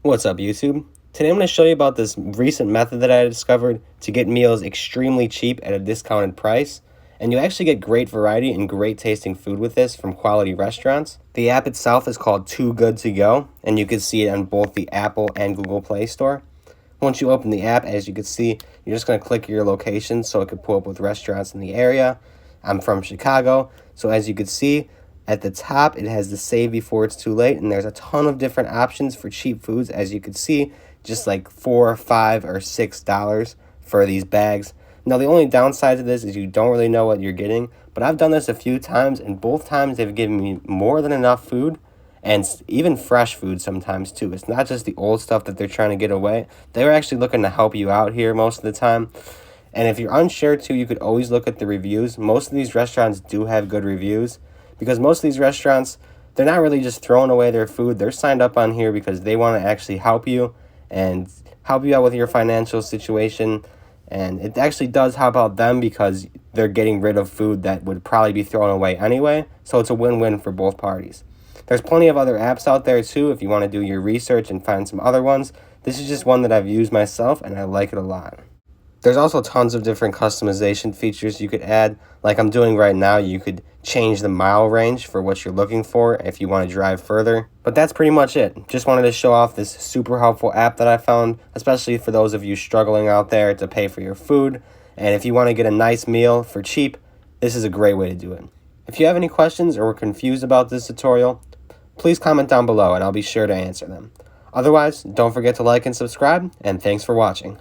What's up, YouTube? Today I'm going to show you about this recent method that I discovered to get meals extremely cheap at a discounted price. And you actually get great variety and great tasting food with this from quality restaurants. The app itself is called Too Good To Go, and you can see it on both the Apple and Google Play Store. Once you open the app, as you can see, you're just going to click your location so it could pull up with restaurants in the area. I'm from Chicago, so as you can see, at the top, it has the save before it's too late, and there's a ton of different options for cheap foods, as you can see, just like $4, $5, or $6 for these bags. Now, the only downside to this is you don't really know what you're getting, but I've done this a few times, and both times they've given me more than enough food, and even fresh food sometimes too. It's not just the old stuff that they're trying to get away. They're actually looking to help you out here most of the time. And if you're unsure too, you could always look at the reviews. Most of these restaurants do have good reviews, because most of these restaurants, they're not really just throwing away their food. They're signed up on here because they want to actually help you and help you out with your financial situation. And it actually does help out them because they're getting rid of food that would probably be thrown away anyway. So it's a win-win for both parties. There's plenty of other apps out there too if you want to do your research and find some other ones. This is just one that I've used myself and I like it a lot. There's also tons of different customization features you could add. Like I'm doing right now, you could change the mile range for what you're looking for if you want to drive further. But that's pretty much it. Just wanted to show off this super helpful app that I found, especially for those of you struggling out there to pay for your food. And if you want to get a nice meal for cheap, this is a great way to do it. If you have any questions or were confused about this tutorial, please comment down below and I'll be sure to answer them. Otherwise, don't forget to like and subscribe, and thanks for watching.